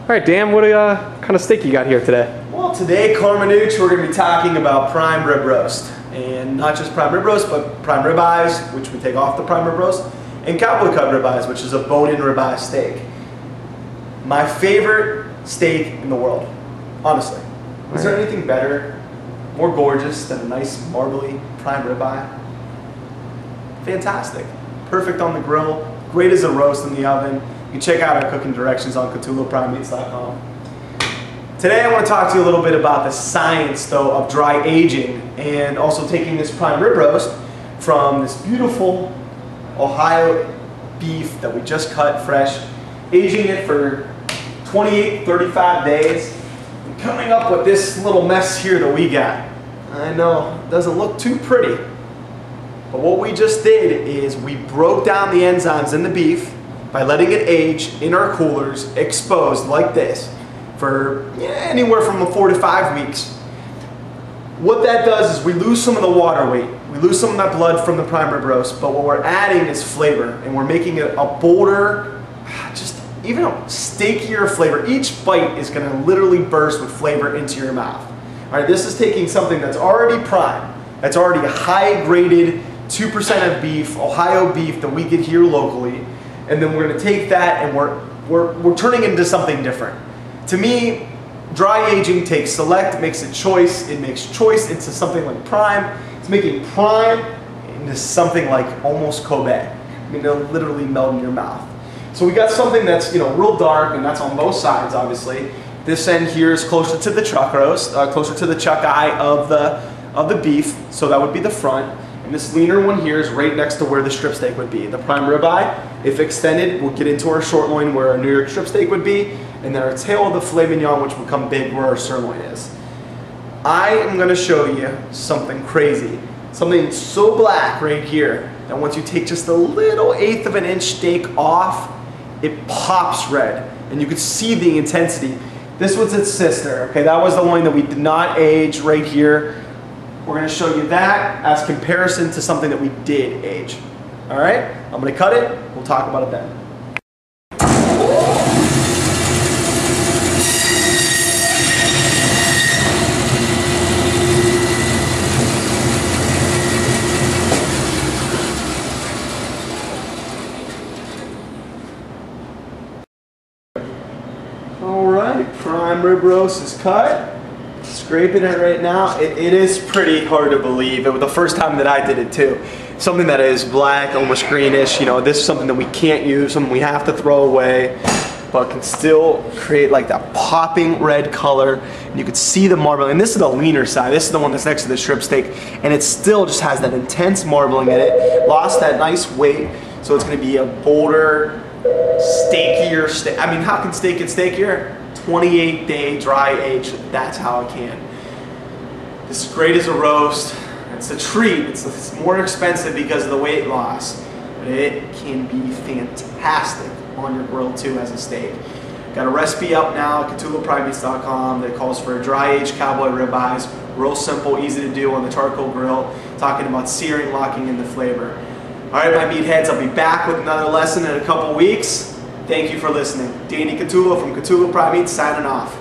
All right, Dan, what kind of steak you got here today? Well, today, Carmenooch, we're going to be talking about prime rib roast. And not just prime rib roast, but prime rib eyes, which we take off the prime rib roast, and cowboy cut rib eyes, which is a bone-in rib eye steak. My favorite steak in the world, honestly. Is there anything better, more gorgeous than a nice marbly prime rib eye? Fantastic. Perfect on the grill, great as a roast in the oven. You can check out our cooking directions on CatulloPrimeMeats.com. Today I want to talk to you a little bit about the science, though, of dry aging and also taking this prime rib roast from this beautiful Ohio beef that we just cut fresh, aging it for 28, 35 days, and coming up with this little mess here that we got. I know, it doesn't look too pretty, but what we just did is we broke down the enzymes in the beef by letting it age in our coolers, exposed like this, for anywhere from 4 to 5 weeks. What that does is we lose some of the water weight, we lose some of that blood from the prime rib roast, but what we're adding is flavor, and we're making it a bolder, just even a steakier flavor. Each bite is going to literally burst with flavor into your mouth. All right, this is taking something that's already prime, that's already high-graded 2% of beef, Ohio beef that we get here locally, and then we're going to take that and we're turning it into something different. To me, dry aging takes select, makes it choice, it makes choice into something like prime. It's making prime into something like almost Kobe. I mean, it'll literally melt in your mouth. So we got something that's, you know, real dark, and that's on both sides, obviously. This end here is closer to the chuck roast, closer to the chuck eye of the beef, so that would be the front. And this leaner one here is right next to where the strip steak would be. The prime rib eye, if extended, will get into our short loin where our New York strip steak would be, and then our tail of the filet mignon, which will come big where our sirloin is. I am going to show you something crazy, something so black right here that once you take just a little 1/8 of an inch steak off, it pops red, and you can see the intensity. This was its sister, okay? That was the loin that we did not age right here. We're going to show you that as comparison to something that we did age. All right, I'm going to cut it. We'll talk about it then. All right, prime rib roast is cut. Scraping it right now. It is pretty hard to believe. It was the first time that I did it too. Something that is black, almost greenish. You know, this is something that we can't use, something we have to throw away, but can still create like that popping red color. And you can see the marbling. And this is the leaner side. This is the one that's next to the strip steak, and it still just has that intense marbling in it. Lost that nice weight, so it's going to be a bolder, steakier steak. I mean, how can steak get steakier? 28-day dry age, that's how it can. This is great as a roast. It's a treat. It's more expensive because of the weight loss, but it can be fantastic on your grill too as a steak. Got a recipe up now at CatulloPrimeMeats.com that calls for dry aged cowboy rib eyes. Real simple, easy to do on the charcoal grill. Talking about searing, locking in the flavor. All right, my meatheads, I'll be back with another lesson in a couple weeks. Thank you for listening. Danny Catullo from Catullo Prime Meats signing off.